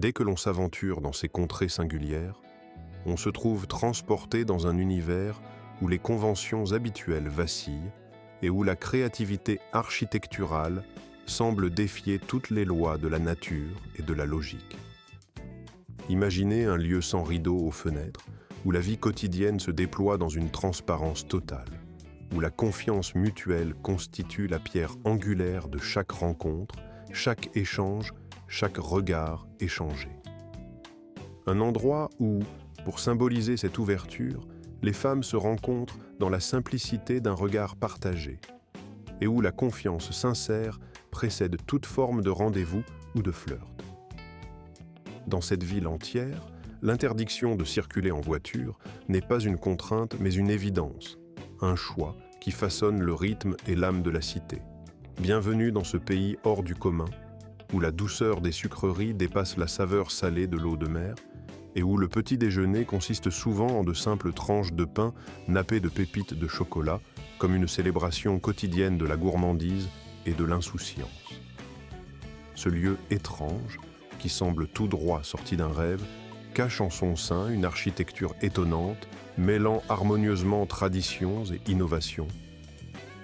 Dès que l'on s'aventure dans ces contrées singulières, on se trouve transporté dans un univers où les conventions habituelles vacillent et où la créativité architecturale semble défier toutes les lois de la nature et de la logique. Imaginez un lieu sans rideaux aux fenêtres, où la vie quotidienne se déploie dans une transparence totale, où la confiance mutuelle constitue la pierre angulaire de chaque rencontre, chaque échange, chaque regard échangé. Un endroit où, pour symboliser cette ouverture, les femmes se rencontrent dans la simplicité d'un regard partagé, et où la confiance sincère précède toute forme de rendez-vous ou de flirt. Dans cette ville entière, l'interdiction de circuler en voiture n'est pas une contrainte mais une évidence, un choix qui façonne le rythme et l'âme de la cité. Bienvenue dans ce pays hors du commun, où la douceur des sucreries dépasse la saveur salée de l'eau de mer, et où le petit déjeuner consiste souvent en de simples tranches de pain nappées de pépites de chocolat, comme une célébration quotidienne de la gourmandise et de l'insouciance. Ce lieu étrange, qui semble tout droit sorti d'un rêve, cache en son sein une architecture étonnante, mêlant harmonieusement traditions et innovations.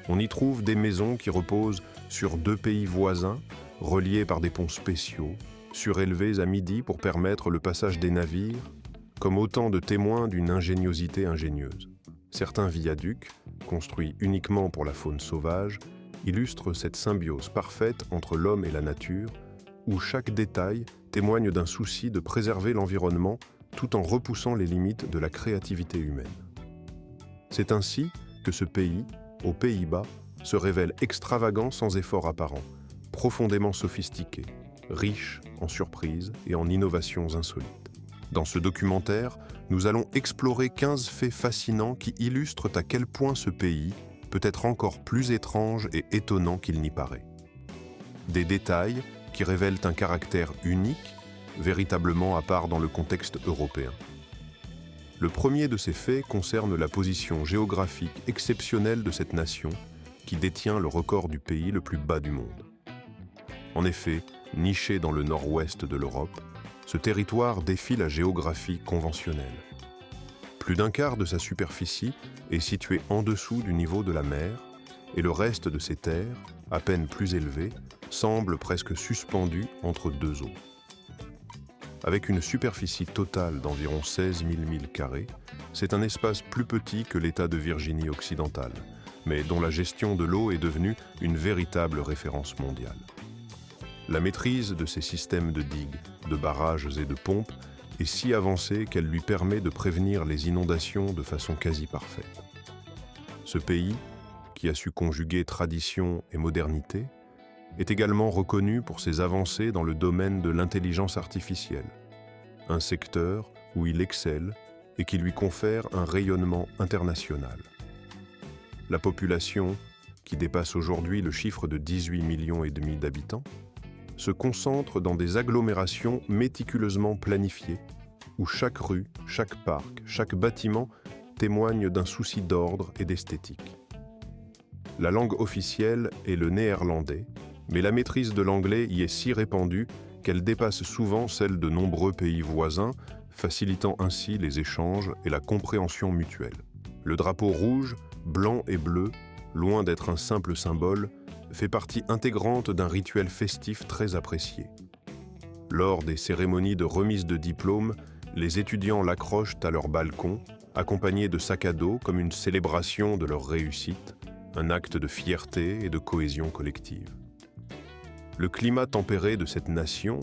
On y trouve des maisons qui reposent sur deux pays voisins, reliés par des ponts spéciaux, surélevés à midi pour permettre le passage des navires, comme autant de témoins d'une ingéniosité ingénieuse. Certains viaducs, construits uniquement pour la faune sauvage, illustrent cette symbiose parfaite entre l'homme et la nature, où chaque détail témoigne d'un souci de préserver l'environnement tout en repoussant les limites de la créativité humaine. C'est ainsi que ce pays, aux Pays-Bas, se révèle extravagant sans effort apparent, profondément sophistiqué, riche en surprises et en innovations insolites. Dans ce documentaire, nous allons explorer 15 faits fascinants qui illustrent à quel point ce pays peut être encore plus étrange et étonnant qu'il n'y paraît. Des détails qui révèlent un caractère unique, véritablement à part dans le contexte européen. Le premier de ces faits concerne la position géographique exceptionnelle de cette nation, qui détient le record du pays le plus bas du monde. En effet, niché dans le nord-ouest de l'Europe, ce territoire défie la géographie conventionnelle. Plus d'un quart de sa superficie est situé en dessous du niveau de la mer, et le reste de ses terres, à peine plus élevées, semble presque suspendu entre deux eaux. Avec une superficie totale d'environ 16 000 milles carrés, c'est un espace plus petit que l'État de Virginie occidentale, mais dont la gestion de l'eau est devenue une véritable référence mondiale. La maîtrise de ces systèmes de digues, de barrages et de pompes est si avancée qu'elle lui permet de prévenir les inondations de façon quasi parfaite. Ce pays, qui a su conjuguer tradition et modernité, est également reconnu pour ses avancées dans le domaine de l'intelligence artificielle, un secteur où il excelle et qui lui confère un rayonnement international. La population, qui dépasse aujourd'hui le chiffre de 18,5 millions d'habitants, se concentre dans des agglomérations méticuleusement planifiées, où chaque rue, chaque parc, chaque bâtiment témoigne d'un souci d'ordre et d'esthétique. La langue officielle est le néerlandais, mais la maîtrise de l'anglais y est si répandue qu'elle dépasse souvent celle de nombreux pays voisins, facilitant ainsi les échanges et la compréhension mutuelle. Le drapeau rouge, blanc et bleu, loin d'être un simple symbole, fait partie intégrante d'un rituel festif très apprécié. Lors des cérémonies de remise de diplômes, les étudiants l'accrochent à leur balcon, accompagnés de sacs à dos comme une célébration de leur réussite, un acte de fierté et de cohésion collective. Le climat tempéré de cette nation,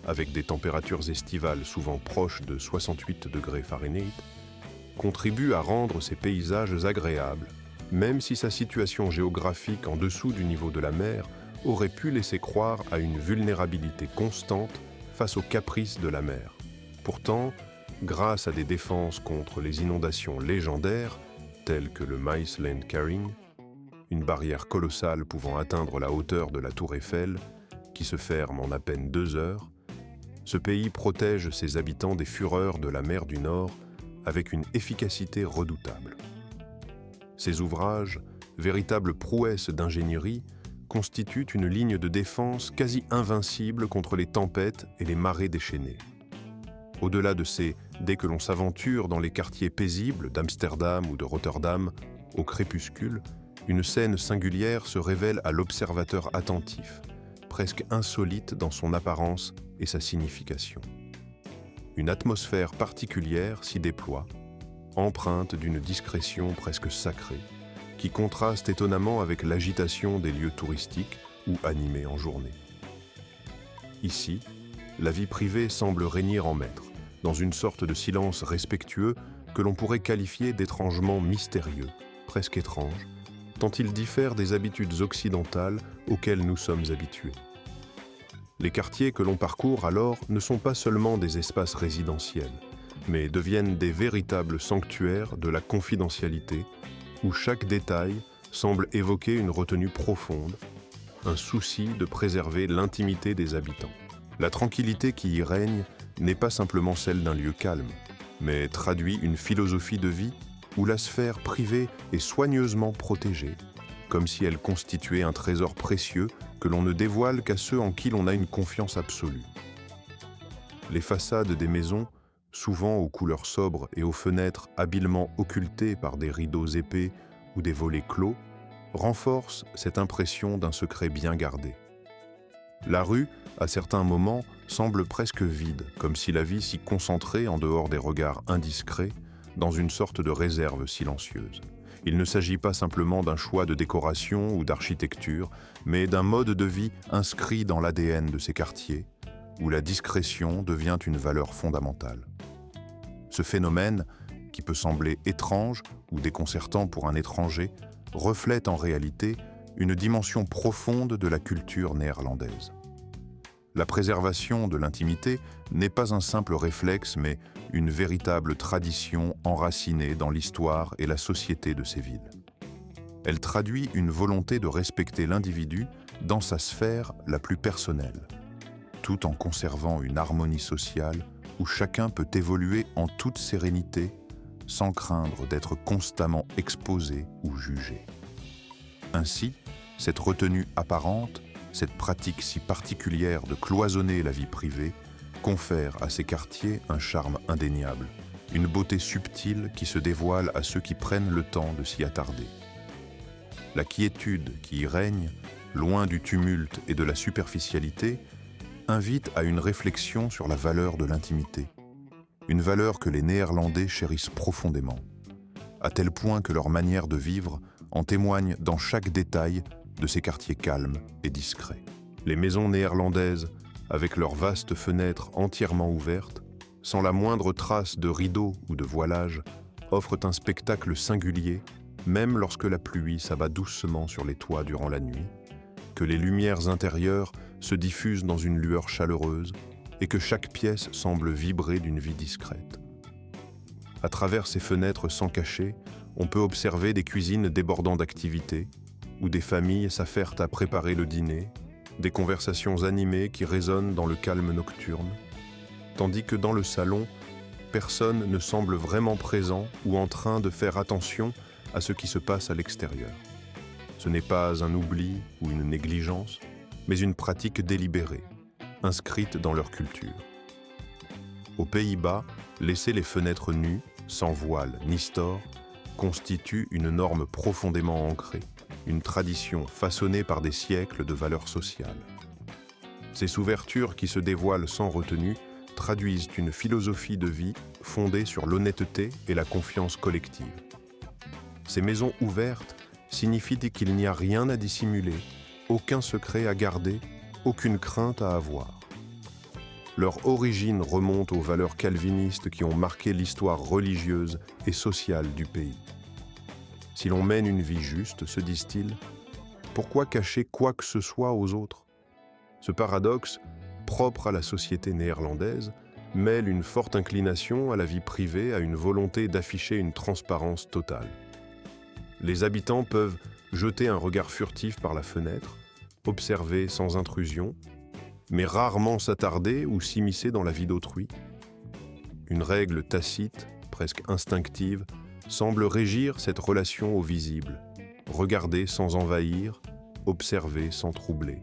avec des températures estivales souvent proches de 68 degrés Fahrenheit, contribue à rendre ces paysages agréables, même si sa situation géographique en dessous du niveau de la mer aurait pu laisser croire à une vulnérabilité constante face aux caprices de la mer. Pourtant, grâce à des défenses contre les inondations légendaires, telles que le Maesland Carring, une barrière colossale pouvant atteindre la hauteur de la Tour Eiffel, qui se ferme en à peine 2 heures, ce pays protège ses habitants des fureurs de la mer du Nord avec une efficacité redoutable. Ces ouvrages, véritables prouesses d'ingénierie, constituent une ligne de défense quasi invincible contre les tempêtes et les marées déchaînées. Au-delà de ces « dès que l'on s'aventure dans les quartiers paisibles d'Amsterdam ou de Rotterdam, au crépuscule, une scène singulière se révèle à l'observateur attentif, presque insolite dans son apparence et sa signification. Une atmosphère particulière s'y déploie, empreinte d'une discrétion presque sacrée, qui contraste étonnamment avec l'agitation des lieux touristiques ou animés en journée. Ici, la vie privée semble régner en maître, dans une sorte de silence respectueux que l'on pourrait qualifier d'étrangement mystérieux, presque étrange, tant il diffère des habitudes occidentales auxquelles nous sommes habitués. Les quartiers que l'on parcourt alors ne sont pas seulement des espaces résidentiels, mais deviennent des véritables sanctuaires de la confidentialité, où chaque détail semble évoquer une retenue profonde, un souci de préserver l'intimité des habitants. La tranquillité qui y règne n'est pas simplement celle d'un lieu calme, mais traduit une philosophie de vie où la sphère privée est soigneusement protégée, comme si elle constituait un trésor précieux que l'on ne dévoile qu'à ceux en qui l'on a une confiance absolue. Les façades des maisons, souvent aux couleurs sobres et aux fenêtres habilement occultées par des rideaux épais ou des volets clos, renforcent cette impression d'un secret bien gardé. La rue, à certains moments, semble presque vide, comme si la vie s'y concentrait en dehors des regards indiscrets, dans une sorte de réserve silencieuse. Il ne s'agit pas simplement d'un choix de décoration ou d'architecture, mais d'un mode de vie inscrit dans l'ADN de ces quartiers, où la discrétion devient une valeur fondamentale. Ce phénomène, qui peut sembler étrange ou déconcertant pour un étranger, reflète en réalité une dimension profonde de la culture néerlandaise. La préservation de l'intimité n'est pas un simple réflexe, mais une véritable tradition enracinée dans l'histoire et la société de ces villes. Elle traduit une volonté de respecter l'individu dans sa sphère la plus personnelle, tout en conservant une harmonie sociale où chacun peut évoluer en toute sérénité, sans craindre d'être constamment exposé ou jugé. Ainsi, cette retenue apparente, cette pratique si particulière de cloisonner la vie privée, confère à ces quartiers un charme indéniable, une beauté subtile qui se dévoile à ceux qui prennent le temps de s'y attarder. La quiétude qui y règne, loin du tumulte et de la superficialité, invite à une réflexion sur la valeur de l'intimité, une valeur que les Néerlandais chérissent profondément, à tel point que leur manière de vivre en témoigne dans chaque détail de ces quartiers calmes et discrets. Les maisons néerlandaises, avec leurs vastes fenêtres entièrement ouvertes, sans la moindre trace de rideaux ou de voilage, offrent un spectacle singulier, même lorsque la pluie s'abat doucement sur les toits durant la nuit, que les lumières intérieures se diffusent dans une lueur chaleureuse et que chaque pièce semble vibrer d'une vie discrète. À travers ces fenêtres sans cachet, on peut observer des cuisines débordant d'activité, où des familles s'affairent à préparer le dîner, des conversations animées qui résonnent dans le calme nocturne, tandis que dans le salon, personne ne semble vraiment présent ou en train de faire attention à ce qui se passe à l'extérieur. Ce n'est pas un oubli ou une négligence, mais une pratique délibérée, inscrite dans leur culture. Aux Pays-Bas, laisser les fenêtres nues, sans voile ni store, constitue une norme profondément ancrée, une tradition façonnée par des siècles de valeurs sociales. Ces ouvertures qui se dévoilent sans retenue traduisent une philosophie de vie fondée sur l'honnêteté et la confiance collective. Ces maisons ouvertes signifient qu'il n'y a rien à dissimuler, aucun secret à garder, aucune crainte à avoir. Leur origine remonte aux valeurs calvinistes qui ont marqué l'histoire religieuse et sociale du pays. Si l'on mène une vie juste, se disent-ils, pourquoi cacher quoi que ce soit aux autres ? Ce paradoxe, propre à la société néerlandaise, mêle une forte inclination à la vie privée à une volonté d'afficher une transparence totale. Les habitants peuvent jeter un regard furtif par la fenêtre, observer sans intrusion, mais rarement s'attarder ou s'immiscer dans la vie d'autrui. Une règle tacite, presque instinctive, semble régir cette relation au visible, regarder sans envahir, observer sans troubler.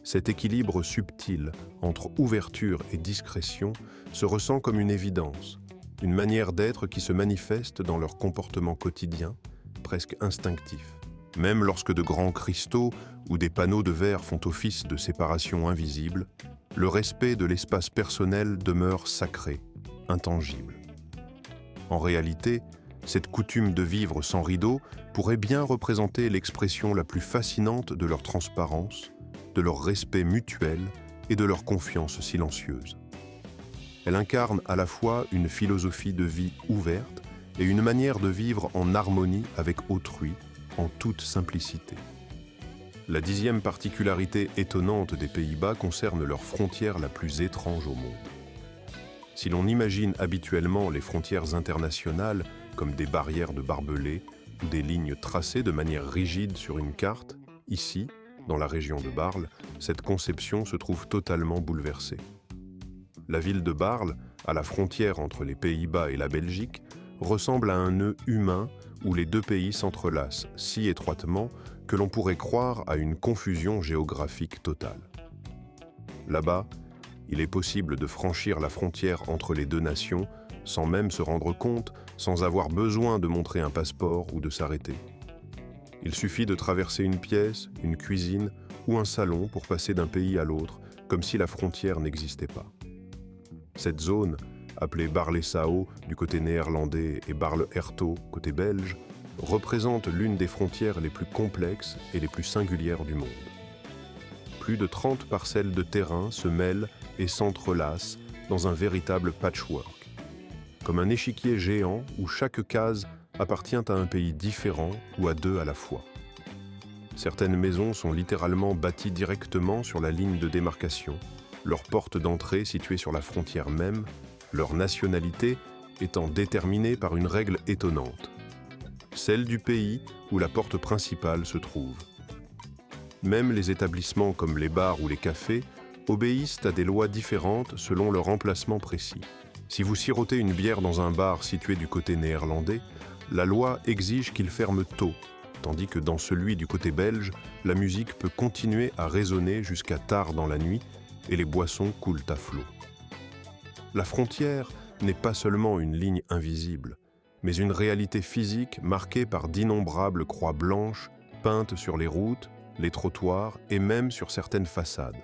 Cet équilibre subtil entre ouverture et discrétion se ressent comme une évidence, une manière d'être qui se manifeste dans leur comportement quotidien, presque instinctif. Même lorsque de grands cristaux ou des panneaux de verre font office de séparation invisible, le respect de l'espace personnel demeure sacré, intangible. En réalité, cette coutume de vivre sans rideaux pourrait bien représenter l'expression la plus fascinante de leur transparence, de leur respect mutuel et de leur confiance silencieuse. Elle incarne à la fois une philosophie de vie ouverte et une manière de vivre en harmonie avec autrui, en toute simplicité. La 10e particularité étonnante des Pays-Bas concerne leur frontière la plus étrange au monde. Si l'on imagine habituellement les frontières internationales comme des barrières de barbelés ou des lignes tracées de manière rigide sur une carte, ici, dans la région de Bâle, cette conception se trouve totalement bouleversée. La ville de Bâle, à la frontière entre les Pays-Bas et la Belgique, ressemble à un nœud humain où les deux pays s'entrelacent si étroitement que l'on pourrait croire à une confusion géographique totale. Là-bas, il est possible de franchir la frontière entre les deux nations sans même se rendre compte, sans avoir besoin de montrer un passeport ou de s'arrêter. Il suffit de traverser une pièce, une cuisine ou un salon pour passer d'un pays à l'autre, comme si la frontière n'existait pas. Cette zone, appelée Barley-Sao du côté néerlandais et Barle-Hertog côté belge, représente l'une des frontières les plus complexes et les plus singulières du monde. Plus de 30 parcelles de terrain se mêlent et s'entrelacent dans un véritable patchwork, comme un échiquier géant où chaque case appartient à un pays différent ou à deux à la fois. Certaines maisons sont littéralement bâties directement sur la ligne de démarcation, leur porte d'entrée située sur la frontière même, leur nationalité étant déterminée par une règle étonnante, celle du pays où la porte principale se trouve. Même les établissements comme les bars ou les cafés obéissent à des lois différentes selon leur emplacement précis. Si vous sirotez une bière dans un bar situé du côté néerlandais, la loi exige qu'il ferme tôt, tandis que dans celui du côté belge, la musique peut continuer à résonner jusqu'à tard dans la nuit et les boissons coulent à flot. La frontière n'est pas seulement une ligne invisible, mais une réalité physique marquée par d'innombrables croix blanches peintes sur les routes, les trottoirs et même sur certaines façades.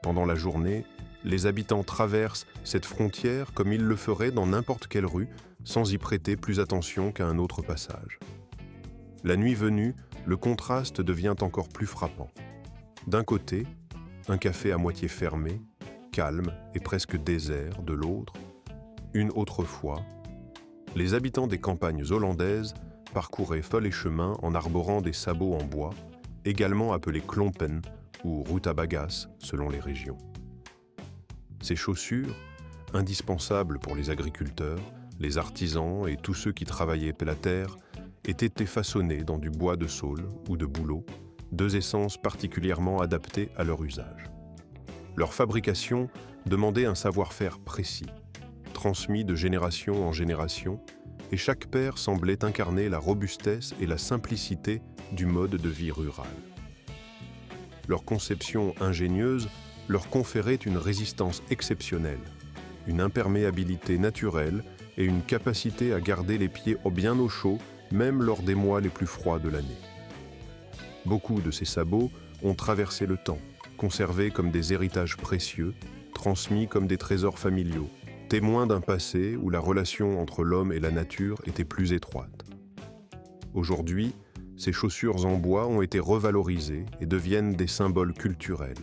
Pendant la journée, les habitants traversent cette frontière comme ils le feraient dans n'importe quelle rue, sans y prêter plus attention qu'à un autre passage. La nuit venue, le contraste devient encore plus frappant. D'un côté, un café à moitié fermé, calme et presque désert de l'autre, une autre fois, les habitants des campagnes hollandaises parcouraient fol et chemin en arborant des sabots en bois, également appelés klompen ou rutabagas selon les régions. Ces chaussures, indispensables pour les agriculteurs, les artisans et tous ceux qui travaillaient la terre, étaient façonnées dans du bois de saule ou de bouleau, deux essences particulièrement adaptées à leur usage. Leur fabrication demandait un savoir-faire précis, transmis de génération en génération, et chaque paire semblait incarner la robustesse et la simplicité du mode de vie rural. Leur conception ingénieuse leur conférait une résistance exceptionnelle, une imperméabilité naturelle et une capacité à garder les pieds bien au chaud, même lors des mois les plus froids de l'année. Beaucoup de ces sabots ont traversé le temps, conservés comme des héritages précieux, transmis comme des trésors familiaux, témoins d'un passé où la relation entre l'homme et la nature était plus étroite. Aujourd'hui, ces chaussures en bois ont été revalorisées et deviennent des symboles culturels,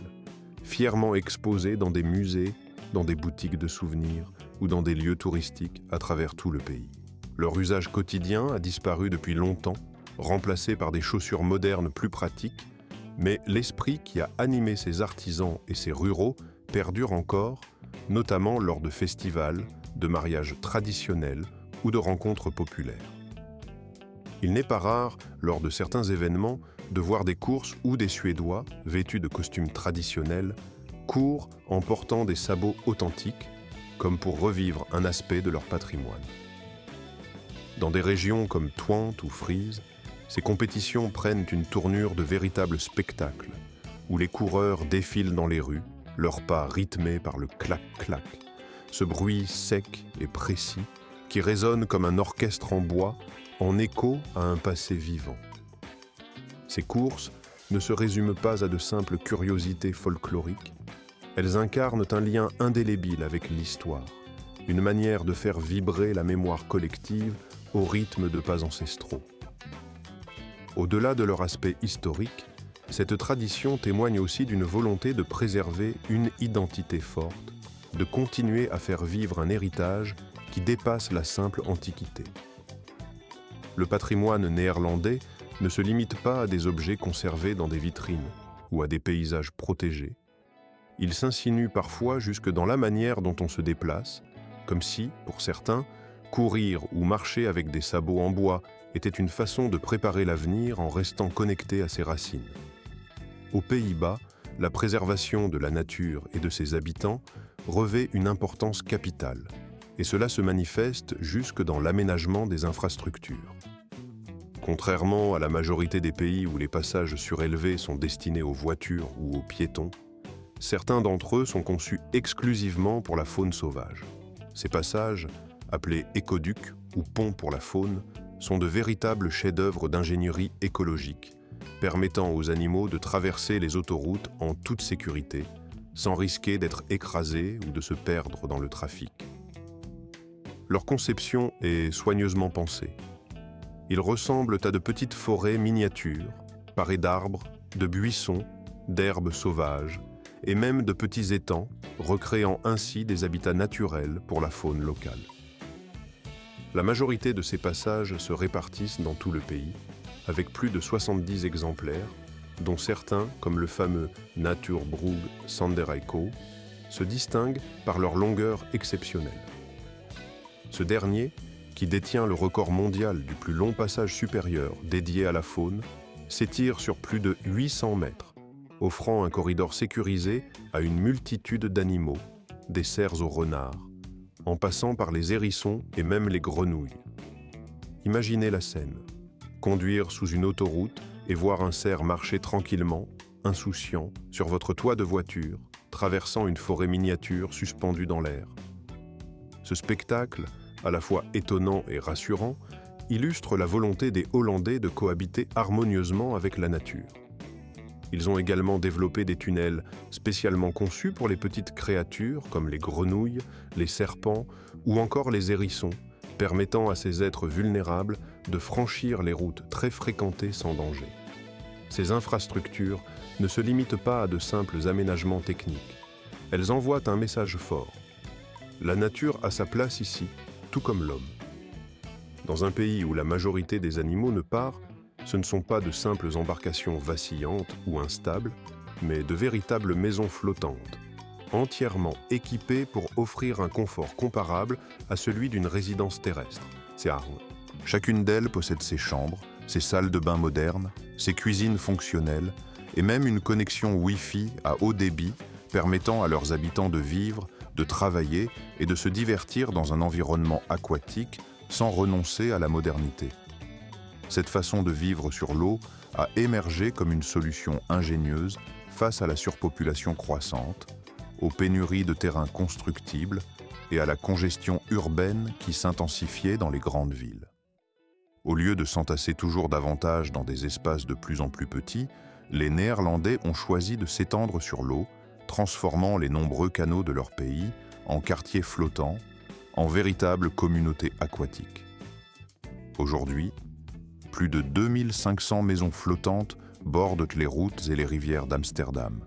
fièrement exposés dans des musées, dans des boutiques de souvenirs ou dans des lieux touristiques à travers tout le pays. Leur usage quotidien a disparu depuis longtemps, remplacé par des chaussures modernes plus pratiques, mais l'esprit qui a animé ces artisans et ces ruraux perdure encore, notamment lors de festivals, de mariages traditionnels ou de rencontres populaires. Il n'est pas rare, lors de certains événements, de voir des courses où des Suédois, vêtus de costumes traditionnels, courent en portant des sabots authentiques, comme pour revivre un aspect de leur patrimoine. Dans des régions comme Twente ou Frise, Ces compétitions prennent une tournure de véritable spectacle, où les coureurs défilent dans les rues, leurs pas rythmés par le clac-clac, ce bruit sec et précis qui résonne comme un orchestre en bois en écho à un passé vivant. Ces courses ne se résument pas à de simples curiosités folkloriques, elles incarnent un lien indélébile avec l'histoire, une manière de faire vibrer la mémoire collective au rythme de pas ancestraux. Au-delà de leur aspect historique, cette tradition témoigne aussi d'une volonté de préserver une identité forte, de continuer à faire vivre un héritage qui dépasse la simple antiquité. Le patrimoine néerlandais ne se limite pas à des objets conservés dans des vitrines ou à des paysages protégés. Il s'insinue parfois jusque dans la manière dont on se déplace, comme si, pour certains, courir ou marcher avec des sabots en bois était une façon de préparer l'avenir en restant connecté à ses racines. Aux Pays-Bas, la préservation de la nature et de ses habitants revêt une importance capitale, et cela se manifeste jusque dans l'aménagement des infrastructures. Contrairement à la majorité des pays où les passages surélevés sont destinés aux voitures ou aux piétons, certains d'entre eux sont conçus exclusivement pour la faune sauvage. Ces passages, appelés écoducs ou ponts pour la faune, sont de véritables chefs-d'œuvre d'ingénierie écologique, permettant aux animaux de traverser les autoroutes en toute sécurité, sans risquer d'être écrasés ou de se perdre dans le trafic. Leur conception est soigneusement pensée. Ils ressemblent à de petites forêts miniatures, parées d'arbres, de buissons, d'herbes sauvages, et même de petits étangs, recréant ainsi des habitats naturels pour la faune locale. La majorité de ces passages se répartissent dans tout le pays, avec plus de 70 exemplaires, dont certains, comme le fameux Natuurbrug Sanderijko, se distinguent par leur longueur exceptionnelle. Ce dernier, qui détient le record mondial du plus long passage supérieur dédié à la faune, s'étire sur plus de 800 mètres, offrant un corridor sécurisé à une multitude d'animaux, des cerfs aux renards, en passant par les hérissons et même les grenouilles. Imaginez la scène, conduire sous une autoroute et voir un cerf marcher tranquillement, insouciant, sur votre toit de voiture, traversant une forêt miniature suspendue dans l'air. Ce spectacle, à la fois étonnant et rassurant, illustre la volonté des Hollandais de cohabiter harmonieusement avec la nature. Ils ont également développé des tunnels spécialement conçus pour les petites créatures comme les grenouilles, les serpents ou encore les hérissons, permettant à ces êtres vulnérables de franchir les routes très fréquentées sans danger. Ces infrastructures ne se limitent pas à de simples aménagements techniques. Elles envoient un message fort. La nature a sa place ici, tout comme l'homme. Dans un pays où la majorité des animaux ne part, ce ne sont pas de simples embarcations vacillantes ou instables, mais de véritables maisons flottantes, entièrement équipées pour offrir un confort comparable à celui d'une résidence terrestre. C'est Arles. Chacune d'elles possède ses chambres, ses salles de bain modernes, ses cuisines fonctionnelles et même une connexion Wi-Fi à haut débit permettant à leurs habitants de vivre, de travailler et de se divertir dans un environnement aquatique sans renoncer à la modernité. Cette façon de vivre sur l'eau a émergé comme une solution ingénieuse face à la surpopulation croissante, aux pénuries de terrains constructibles et à la congestion urbaine qui s'intensifiait dans les grandes villes. Au lieu de s'entasser toujours davantage dans des espaces de plus en plus petits, les Néerlandais ont choisi de s'étendre sur l'eau, transformant les nombreux canaux de leur pays en quartiers flottants, en véritables communautés aquatiques. Aujourd'hui, plus de 2500 maisons flottantes bordent les routes et les rivières d'Amsterdam,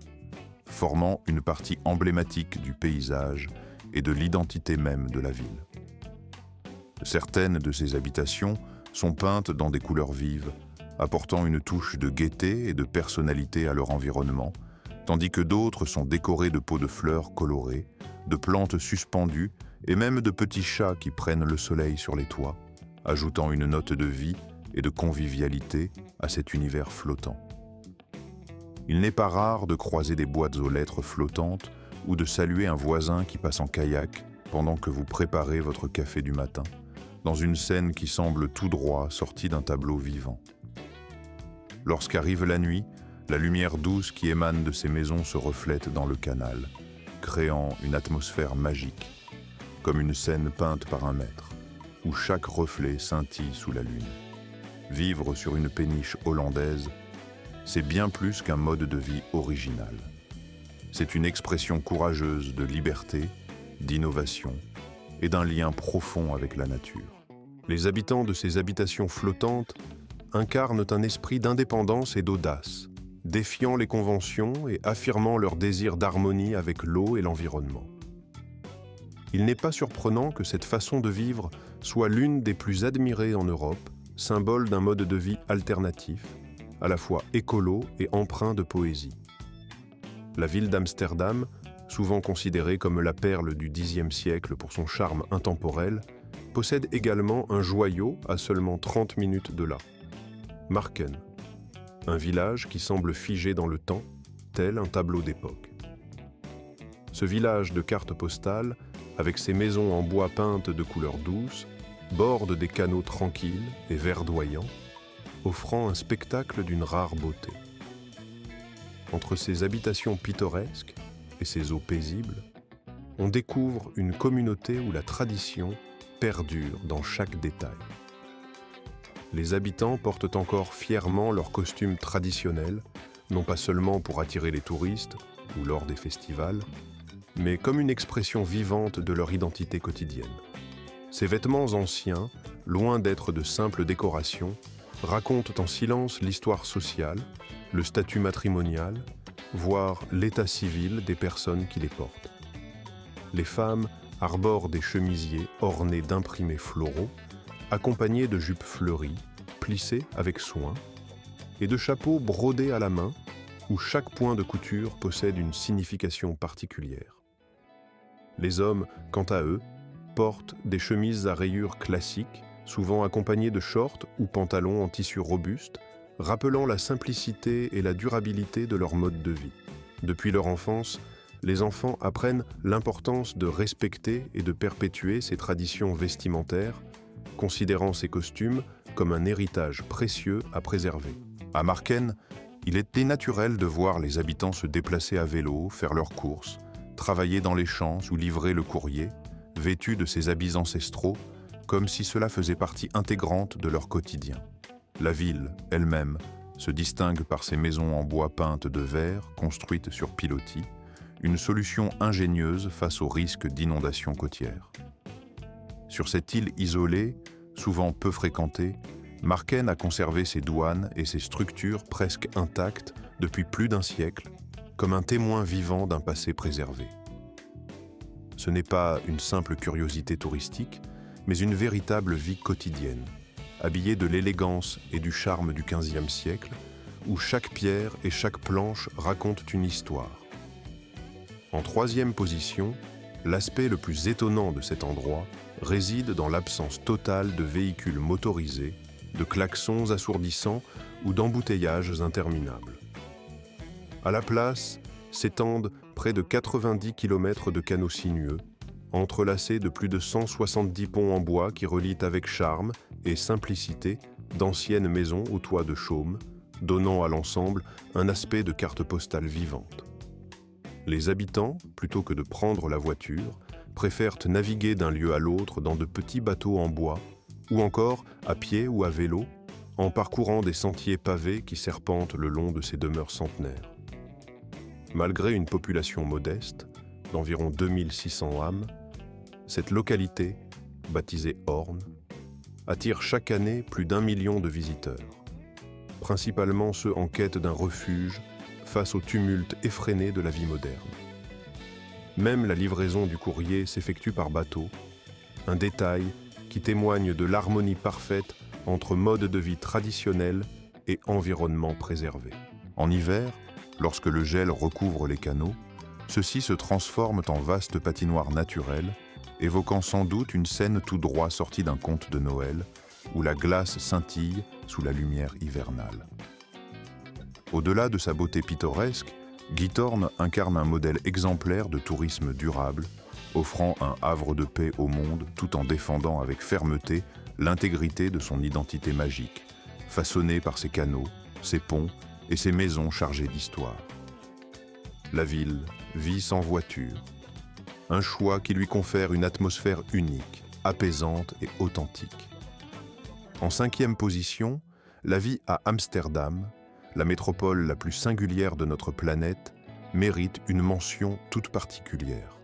formant une partie emblématique du paysage et de l'identité même de la ville. Certaines de ces habitations sont peintes dans des couleurs vives, apportant une touche de gaieté et de personnalité à leur environnement, tandis que d'autres sont décorées de pots de fleurs colorées, de plantes suspendues et même de petits chats qui prennent le soleil sur les toits, ajoutant une note de vie et de convivialité à cet univers flottant. Il n'est pas rare de croiser des boîtes aux lettres flottantes ou de saluer un voisin qui passe en kayak pendant que vous préparez votre café du matin, dans une scène qui semble tout droit sortie d'un tableau vivant. Lorsqu'arrive la nuit, la lumière douce qui émane de ces maisons se reflète dans le canal, créant une atmosphère magique, comme une scène peinte par un maître, où chaque reflet scintille sous la lune. Vivre sur une péniche hollandaise, c'est bien plus qu'un mode de vie original. C'est une expression courageuse de liberté, d'innovation et d'un lien profond avec la nature. Les habitants de ces habitations flottantes incarnent un esprit d'indépendance et d'audace, défiant les conventions et affirmant leur désir d'harmonie avec l'eau et l'environnement. Il n'est pas surprenant que cette façon de vivre soit l'une des plus admirées en Europe, symbole d'un mode de vie alternatif, à la fois écolo et empreint de poésie. La ville d'Amsterdam, souvent considérée comme la perle du Xe siècle pour son charme intemporel, possède également un joyau à seulement 30 minutes de là, Marken, un village qui semble figé dans le temps, tel un tableau d'époque. Ce village de cartes postales, avec ses maisons en bois peintes de couleurs douces, borde des canaux tranquilles et verdoyants, offrant un spectacle d'une rare beauté. Entre ces habitations pittoresques et ces eaux paisibles, on découvre une communauté où la tradition perdure dans chaque détail. Les habitants portent encore fièrement leurs costumes traditionnels, non pas seulement pour attirer les touristes ou lors des festivals, mais comme une expression vivante de leur identité quotidienne. Ces vêtements anciens, loin d'être de simples décorations, racontent en silence l'histoire sociale, le statut matrimonial, voire l'état civil des personnes qui les portent. Les femmes arborent des chemisiers ornés d'imprimés floraux, accompagnés de jupes fleuries, plissées avec soin, et de chapeaux brodés à la main, où chaque point de couture possède une signification particulière. Les hommes, quant à eux, portent des chemises à rayures classiques, souvent accompagnées de shorts ou pantalons en tissu robuste, rappelant la simplicité et la durabilité de leur mode de vie. Depuis leur enfance, les enfants apprennent l'importance de respecter et de perpétuer ces traditions vestimentaires, considérant ces costumes comme un héritage précieux à préserver. À Marken, il était naturel de voir les habitants se déplacer à vélo, faire leurs courses, travailler dans les champs ou livrer le courrier, vêtus de ces habits ancestraux, comme si cela faisait partie intégrante de leur quotidien. La ville, elle-même, se distingue par ses maisons en bois peintes de verre, construites sur pilotis, une solution ingénieuse face au risque d'inondation côtière. Sur cette île isolée, souvent peu fréquentée, Marken a conservé ses douanes et ses structures presque intactes depuis plus d'un siècle, comme un témoin vivant d'un passé préservé. Ce n'est pas une simple curiosité touristique, mais une véritable vie quotidienne, habillée de l'élégance et du charme du XVe siècle, où chaque pierre et chaque planche racontent une histoire. En troisième position, l'aspect le plus étonnant de cet endroit réside dans l'absence totale de véhicules motorisés, de klaxons assourdissants ou d'embouteillages interminables. À la place s'étendent près de 90 km de canaux sinueux, entrelacés de plus de 170 ponts en bois qui relient avec charme et simplicité d'anciennes maisons aux toits de chaume, donnant à l'ensemble un aspect de carte postale vivante. Les habitants, plutôt que de prendre la voiture, préfèrent naviguer d'un lieu à l'autre dans de petits bateaux en bois, ou encore à pied ou à vélo, en parcourant des sentiers pavés qui serpentent le long de ces demeures centenaires. Malgré une population modeste, d'environ 2600 âmes, cette localité, baptisée Hoorn, attire chaque année plus d'1 million de visiteurs, principalement ceux en quête d'un refuge face au tumulte effréné de la vie moderne. Même la livraison du courrier s'effectue par bateau, un détail qui témoigne de l'harmonie parfaite entre mode de vie traditionnel et environnement préservé. En hiver, lorsque le gel recouvre les canaux, ceux-ci se transforment en vastes patinoires naturelles, évoquant sans doute une scène tout droit sortie d'un conte de Noël, où la glace scintille sous la lumière hivernale. Au-delà de sa beauté pittoresque, Giethoorn incarne un modèle exemplaire de tourisme durable, offrant un havre de paix au monde tout en défendant avec fermeté l'intégrité de son identité magique, façonnée par ses canaux, ses ponts et ses maisons chargées d'histoire. La ville vit sans voiture, un choix qui lui confère une atmosphère unique, apaisante et authentique. En 5e position, la vie à Amsterdam, la métropole la plus singulière de notre planète, mérite une mention toute particulière.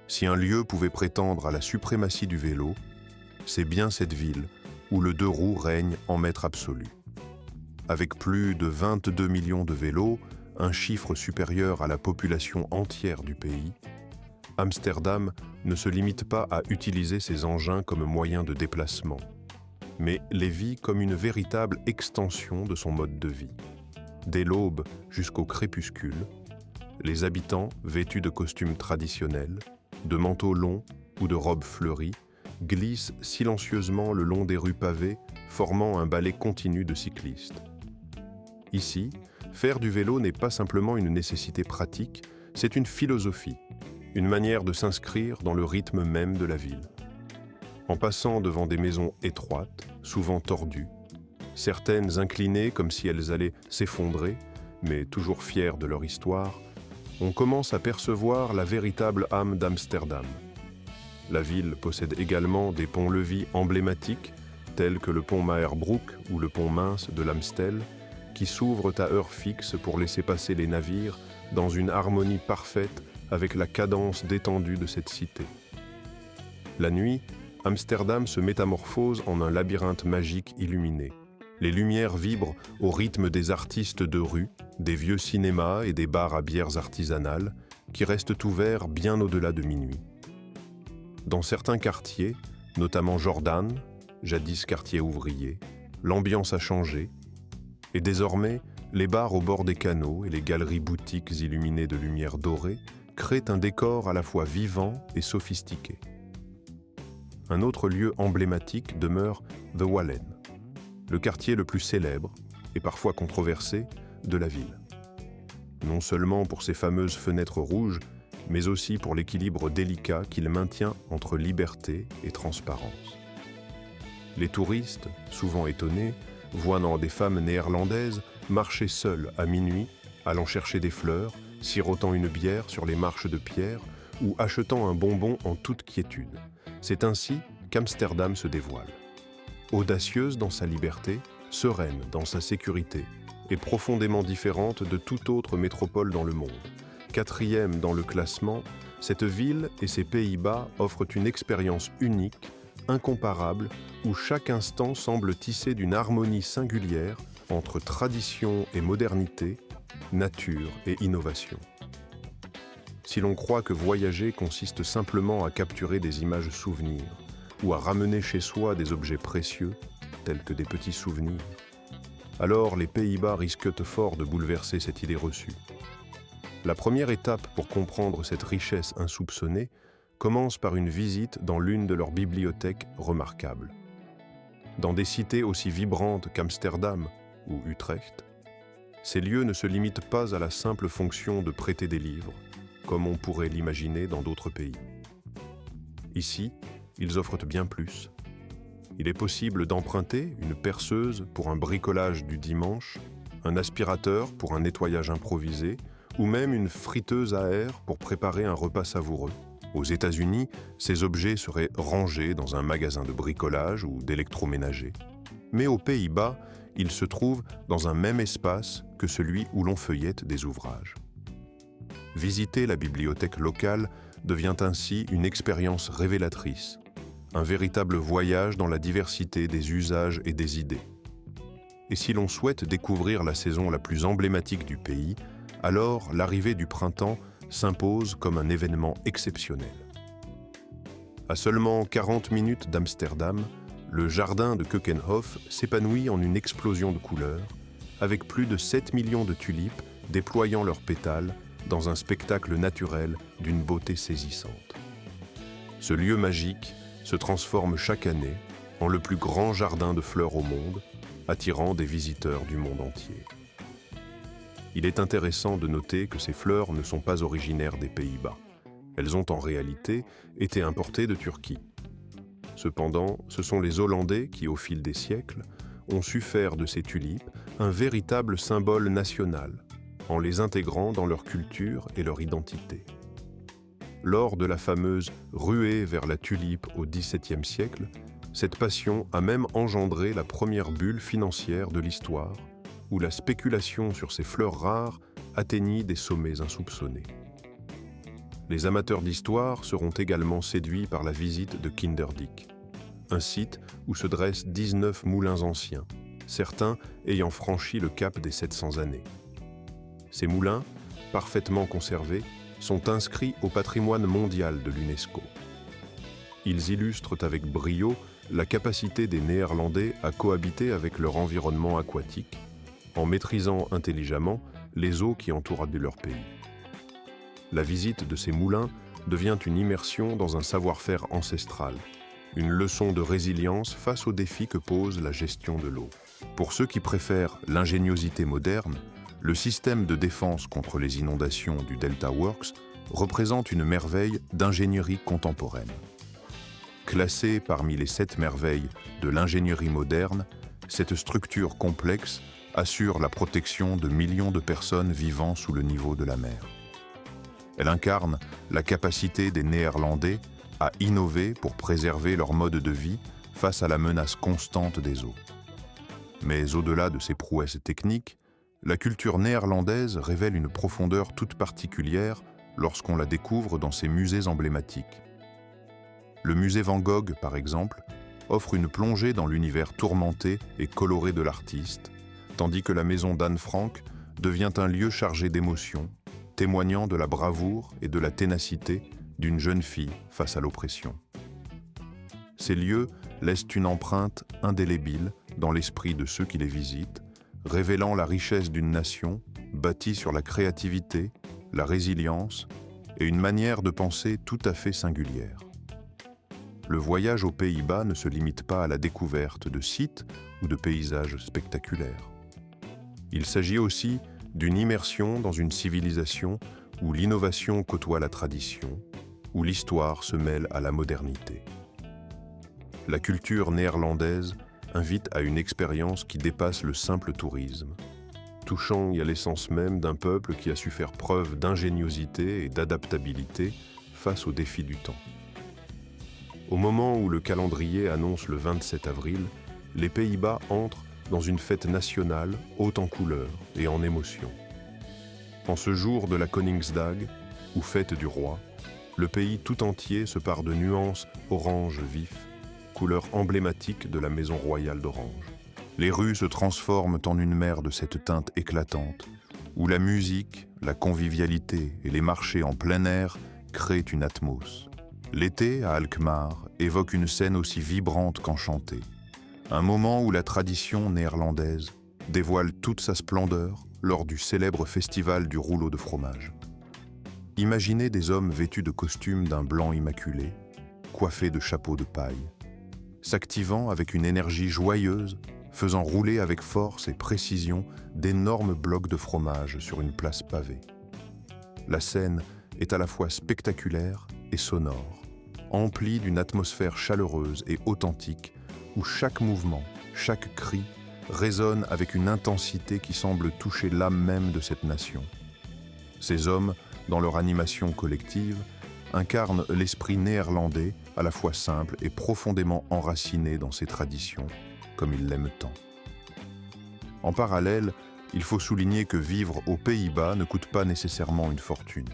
Si un lieu pouvait prétendre à la suprématie du vélo, c'est bien cette ville où le deux roues règne en maître absolu. Avec plus de 22 millions de vélos, un chiffre supérieur à la population entière du pays, Amsterdam ne se limite pas à utiliser ses engins comme moyen de déplacement, mais les vit comme une véritable extension de son mode de vie. Dès l'aube jusqu'au crépuscule, les habitants, vêtus de costumes traditionnels, de manteaux longs ou de robes fleuries, glissent silencieusement le long des rues pavées, formant un ballet continu de cyclistes. Ici, faire du vélo n'est pas simplement une nécessité pratique, c'est une philosophie, une manière de s'inscrire dans le rythme même de la ville. En passant devant des maisons étroites, souvent tordues, certaines inclinées comme si elles allaient s'effondrer, mais toujours fières de leur histoire, on commence à percevoir la véritable âme d'Amsterdam. La ville possède également des ponts-levis emblématiques, tels que le pont Maherbroek ou le pont Mince de l'Amstel, qui s'ouvrent à heure fixe pour laisser passer les navires dans une harmonie parfaite avec la cadence détendue de cette cité. La nuit, Amsterdam se métamorphose en un labyrinthe magique illuminé. Les lumières vibrent au rythme des artistes de rue, des vieux cinémas et des bars à bières artisanales qui restent ouverts bien au-delà de minuit. Dans certains quartiers, notamment Jordan, jadis quartier ouvrier, l'ambiance a changé et désormais, les bars au bord des canaux et les galeries boutiques illuminées de lumière dorée créent un décor à la fois vivant et sophistiqué. Un autre lieu emblématique demeure The Wallen, le quartier le plus célèbre, et parfois controversé, de la ville. Non seulement pour ses fameuses fenêtres rouges, mais aussi pour l'équilibre délicat qu'il maintient entre liberté et transparence. Les touristes, souvent étonnés, voient dans des femmes néerlandaises marcher seules à minuit, allant chercher des fleurs, sirotant une bière sur les marches de pierre ou achetant un bonbon en toute quiétude. C'est ainsi qu'Amsterdam se dévoile. Audacieuse dans sa liberté, sereine dans sa sécurité et profondément différente de toute autre métropole dans le monde. 4e dans le classement, cette ville et ses Pays-Bas offrent une expérience unique, incomparable, où chaque instant semble tisser d'une harmonie singulière entre tradition et modernité, nature et innovation. Si l'on croit que voyager consiste simplement à capturer des images souvenirs ou à ramener chez soi des objets précieux, tels que des petits souvenirs, alors les Pays-Bas risquent fort de bouleverser cette idée reçue. La première étape pour comprendre cette richesse insoupçonnée commence par une visite dans l'une de leurs bibliothèques remarquables. Dans des cités aussi vibrantes qu'Amsterdam ou Utrecht, ces lieux ne se limitent pas à la simple fonction de prêter des livres, comme on pourrait l'imaginer dans d'autres pays. Ici, ils offrent bien plus. Il est possible d'emprunter une perceuse pour un bricolage du dimanche, un aspirateur pour un nettoyage improvisé, ou même une friteuse à air pour préparer un repas savoureux. Aux États-Unis, ces objets seraient rangés dans un magasin de bricolage ou d'électroménager. Mais aux Pays-Bas, ils se trouvent dans un même espace que celui où l'on feuillette des ouvrages. Visiter la bibliothèque locale devient ainsi une expérience révélatrice, un véritable voyage dans la diversité des usages et des idées. Et si l'on souhaite découvrir la saison la plus emblématique du pays, alors l'arrivée du printemps s'impose comme un événement exceptionnel. À seulement 40 minutes d'Amsterdam, le jardin de Keukenhof s'épanouit en une explosion de couleurs, avec plus de 7 millions de tulipes déployant leurs pétales dans un spectacle naturel d'une beauté saisissante. Ce lieu magique se transforme chaque année en le plus grand jardin de fleurs au monde, attirant des visiteurs du monde entier. Il est intéressant de noter que ces fleurs ne sont pas originaires des Pays-Bas. Elles ont en réalité été importées de Turquie. Cependant, ce sont les Hollandais qui, au fil des siècles, ont su faire de ces tulipes un véritable symbole national, en les intégrant dans leur culture et leur identité. Lors de la fameuse ruée vers la tulipe au XVIIe siècle, cette passion a même engendré la première bulle financière de l'histoire, où la spéculation sur ces fleurs rares atteignit des sommets insoupçonnés. Les amateurs d'histoire seront également séduits par la visite de Kinderdyk, un site où se dressent 19 moulins anciens, certains ayant franchi le cap des 700 années. Ces moulins, parfaitement conservés, sont inscrits au patrimoine mondial de l'UNESCO. Ils illustrent avec brio la capacité des Néerlandais à cohabiter avec leur environnement aquatique, en maîtrisant intelligemment les eaux qui entourent leur pays. La visite de ces moulins devient une immersion dans un savoir-faire ancestral, une leçon de résilience face aux défis que pose la gestion de l'eau. Pour ceux qui préfèrent l'ingéniosité moderne, le système de défense contre les inondations du Delta Works représente une merveille d'ingénierie contemporaine. Classée parmi les 7 merveilles de l'ingénierie moderne, cette structure complexe assure la protection de millions de personnes vivant sous le niveau de la mer. Elle incarne la capacité des Néerlandais à innover pour préserver leur mode de vie face à la menace constante des eaux. Mais au-delà de ces prouesses techniques, la culture néerlandaise révèle une profondeur toute particulière lorsqu'on la découvre dans ses musées emblématiques. Le musée Van Gogh, par exemple, offre une plongée dans l'univers tourmenté et coloré de l'artiste, tandis que la maison d'Anne Frank devient un lieu chargé d'émotions, témoignant de la bravoure et de la ténacité d'une jeune fille face à l'oppression. Ces lieux laissent une empreinte indélébile dans l'esprit de ceux qui les visitent, révélant la richesse d'une nation bâtie sur la créativité, la résilience et une manière de penser tout à fait singulière. Le voyage aux Pays-Bas ne se limite pas à la découverte de sites ou de paysages spectaculaires. Il s'agit aussi d'une immersion dans une civilisation où l'innovation côtoie la tradition, où l'histoire se mêle à la modernité. La culture néerlandaise invite à une expérience qui dépasse le simple tourisme, touchant à l'essence même d'un peuple qui a su faire preuve d'ingéniosité et d'adaptabilité face aux défis du temps. Au moment où le calendrier annonce le 27 avril, les Pays-Bas entrent dans une fête nationale haute en couleurs et en émotions. En ce jour de la Koningsdag, ou fête du roi, le pays tout entier se pare de nuances orange vif, couleur emblématique de la maison royale d'Orange. Les rues se transforment en une mer de cette teinte éclatante, où la musique, la convivialité et les marchés en plein air créent une atmos. L'été, à Alkmaar, évoque une scène aussi vibrante qu'enchantée. Un moment où la tradition néerlandaise dévoile toute sa splendeur lors du célèbre festival du rouleau de fromage. Imaginez des hommes vêtus de costumes d'un blanc immaculé, coiffés de chapeaux de paille, s'activant avec une énergie joyeuse, faisant rouler avec force et précision d'énormes blocs de fromage sur une place pavée. La scène est à la fois spectaculaire et sonore, emplie d'une atmosphère chaleureuse et authentique où chaque mouvement, chaque cri résonne avec une intensité qui semble toucher l'âme même de cette nation. Ces hommes, dans leur animation collective, incarnent l'esprit néerlandais à la fois simple et profondément enraciné dans ses traditions, comme ils l'aiment tant. En parallèle, il faut souligner que vivre aux Pays-Bas ne coûte pas nécessairement une fortune.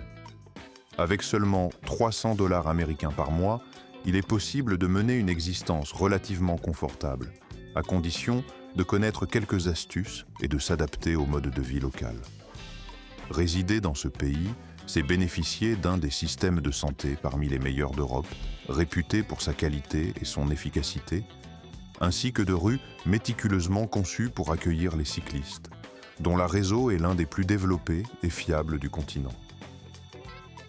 Avec seulement 300 $ américains par mois, il est possible de mener une existence relativement confortable, à condition de connaître quelques astuces et de s'adapter au mode de vie local. Résider dans ce pays, c'est bénéficier d'un des systèmes de santé parmi les meilleurs d'Europe, réputé pour sa qualité et son efficacité, ainsi que de rues méticuleusement conçues pour accueillir les cyclistes, dont la réseau est l'un des plus développés et fiables du continent.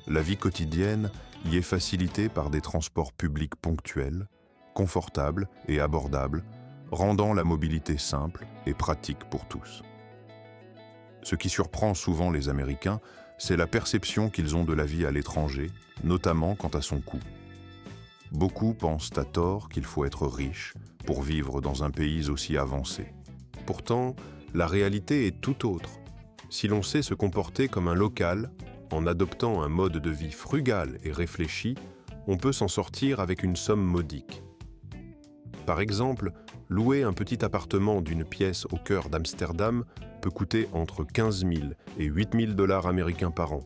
La vie quotidienne y est facilitée par des transports publics ponctuels, confortables et abordables, rendant la mobilité simple et pratique pour tous. Ce qui surprend souvent les Américains, c'est la perception qu'ils ont de la vie à l'étranger, notamment quant à son coût. Beaucoup pensent à tort qu'il faut être riche pour vivre dans un pays aussi avancé. Pourtant, la réalité est tout autre. Si l'on sait se comporter comme un local, en adoptant un mode de vie frugal et réfléchi, on peut s'en sortir avec une somme modique. Par exemple, louer un petit appartement d'une pièce au cœur d'Amsterdam peut coûter entre 15 000 et 8 000 dollars américains par an.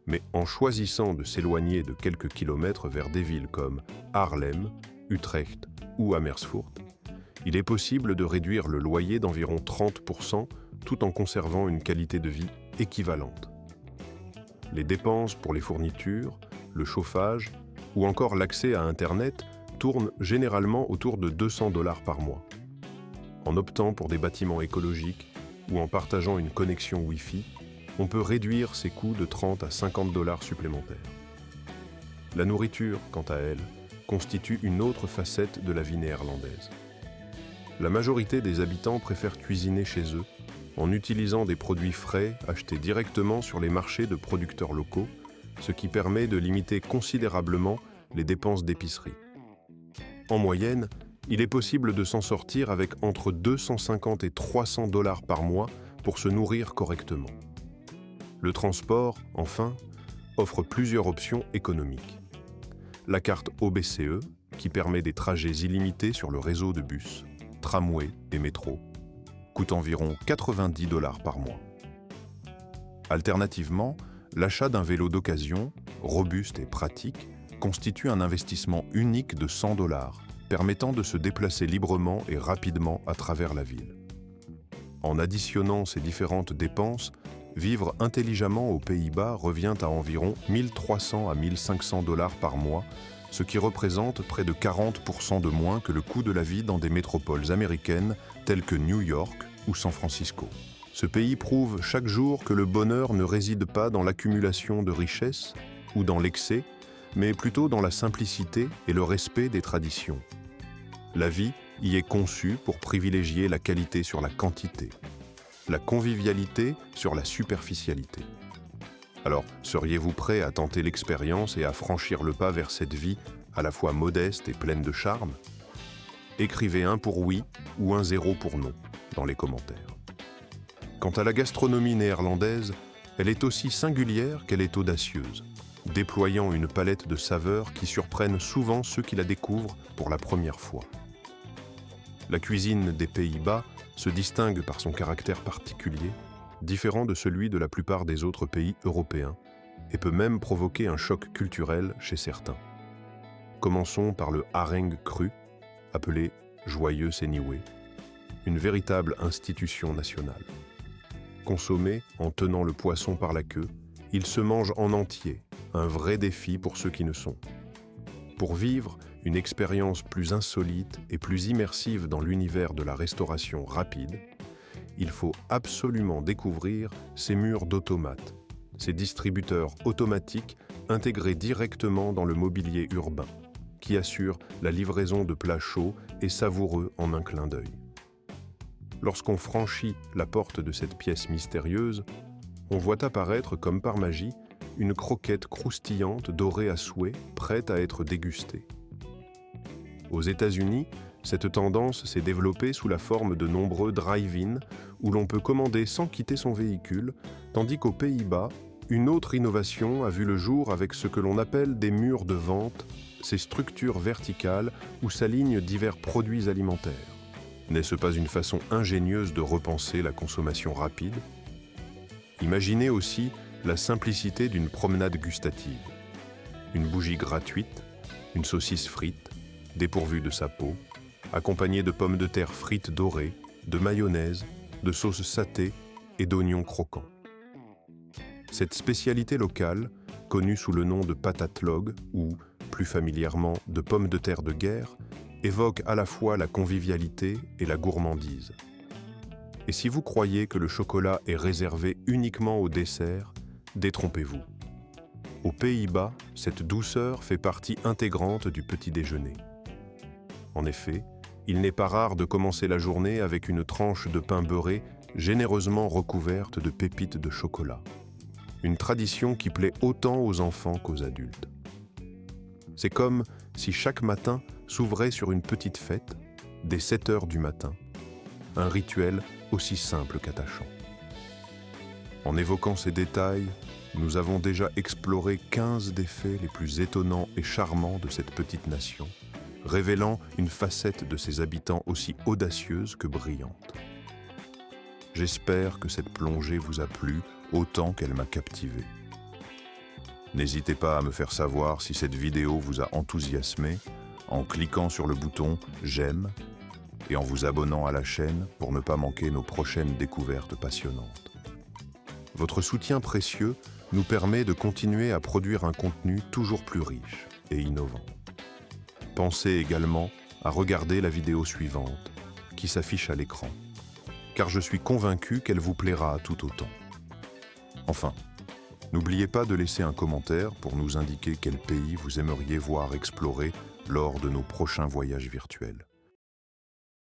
Mais en choisissant de s'éloigner de quelques kilomètres vers des villes comme Haarlem, Utrecht ou Amersfoort, il est possible de réduire le loyer d'environ 30% tout en conservant une qualité de vie équivalente. Les dépenses pour les fournitures, le chauffage ou encore l'accès à Internet tournent généralement autour de 200 dollars par mois. En optant pour des bâtiments écologiques ou en partageant une connexion Wi-Fi, on peut réduire ses coûts de 30 à 50 dollars supplémentaires. La nourriture, quant à elle, constitue une autre facette de la vie néerlandaise. La majorité des habitants préfèrent cuisiner chez eux en utilisant des produits frais achetés directement sur les marchés de producteurs locaux, ce qui permet de limiter considérablement les dépenses d'épicerie. En moyenne, il est possible de s'en sortir avec entre 250 et 300 dollars par mois pour se nourrir correctement. Le transport, enfin, offre plusieurs options économiques. La carte OBCE, qui permet des trajets illimités sur le réseau de bus, tramway et métro, coûte environ 90 dollars par mois. Alternativement, l'achat d'un vélo d'occasion, robuste et pratique, constitue un investissement unique de 100 dollars, permettant de se déplacer librement et rapidement à travers la ville. En additionnant ces différentes dépenses, vivre intelligemment aux Pays-Bas revient à environ 1300 à 1500 dollars par mois, ce qui représente près de 40% de moins que le coût de la vie dans des métropoles américaines telles que New York ou San Francisco. Ce pays prouve chaque jour que le bonheur ne réside pas dans l'accumulation de richesses ou dans l'excès, mais plutôt dans la simplicité et le respect des traditions. La vie y est conçue pour privilégier la qualité sur la quantité, la convivialité sur la superficialité. Alors, seriez-vous prêt à tenter l'expérience et à franchir le pas vers cette vie à la fois modeste et pleine de charme? Écrivez 1 pour oui ou un 0 pour non dans les commentaires. Quant à la gastronomie néerlandaise, elle est aussi singulière qu'elle est audacieuse, déployant une palette de saveurs qui surprennent souvent ceux qui la découvrent pour la première fois. La cuisine des Pays-Bas se distingue par son caractère particulier, différent de celui de la plupart des autres pays européens, et peut même provoquer un choc culturel chez certains. Commençons par le harengue cru, appelé joyeux Seniwe, une véritable institution nationale. Consommé en tenant le poisson par la queue, il se mange en entier, un vrai défi pour ceux qui ne sont. Pour vivre une expérience plus insolite et plus immersive dans l'univers de la restauration rapide, il faut absolument découvrir ces murs d'automates, ces distributeurs automatiques intégrés directement dans le mobilier urbain, qui assurent la livraison de plats chauds et savoureux en un clin d'œil. Lorsqu'on franchit la porte de cette pièce mystérieuse, on voit apparaître comme par magie une croquette croustillante dorée à souhait, prête à être dégustée. Aux États-Unis, cette tendance s'est développée sous la forme de nombreux drive-in où l'on peut commander sans quitter son véhicule, tandis qu'aux Pays-Bas, une autre innovation a vu le jour avec ce que l'on appelle des murs de vente, ces structures verticales où s'alignent divers produits alimentaires. N'est-ce pas une façon ingénieuse de repenser la consommation rapide? Imaginez aussi la simplicité d'une promenade gustative. Une bougie gratuite, une saucisse frite, dépourvue de sa peau, accompagnée de pommes de terre frites dorées, de mayonnaise, de sauce satée et d'oignons croquants. Cette spécialité locale, connue sous le nom de patate log ou, plus familièrement, de pommes de terre de guerre, évoque à la fois la convivialité et la gourmandise. Et si vous croyez que le chocolat est réservé uniquement au dessert, détrompez-vous. Aux Pays-Bas, cette douceur fait partie intégrante du petit déjeuner. En effet, il n'est pas rare de commencer la journée avec une tranche de pain beurré généreusement recouverte de pépites de chocolat. Une tradition qui plaît autant aux enfants qu'aux adultes. C'est comme si chaque matin s'ouvrait sur une petite fête, dès 7 heures du matin, un rituel aussi simple qu'attachant. En évoquant ces détails, nous avons déjà exploré 15 des faits les plus étonnants et charmants de cette petite nation, révélant une facette de ses habitants aussi audacieuse que brillante. J'espère que cette plongée vous a plu autant qu'elle m'a captivé. N'hésitez pas à me faire savoir si cette vidéo vous a enthousiasmé en cliquant sur le bouton « J'aime » et en vous abonnant à la chaîne pour ne pas manquer nos prochaines découvertes passionnantes. Votre soutien précieux nous permet de continuer à produire un contenu toujours plus riche et innovant. Pensez également à regarder la vidéo suivante qui s'affiche à l'écran, car je suis convaincu qu'elle vous plaira tout autant. Enfin, n'oubliez pas de laisser un commentaire pour nous indiquer quel pays vous aimeriez voir explorer lors de nos prochains voyages virtuels.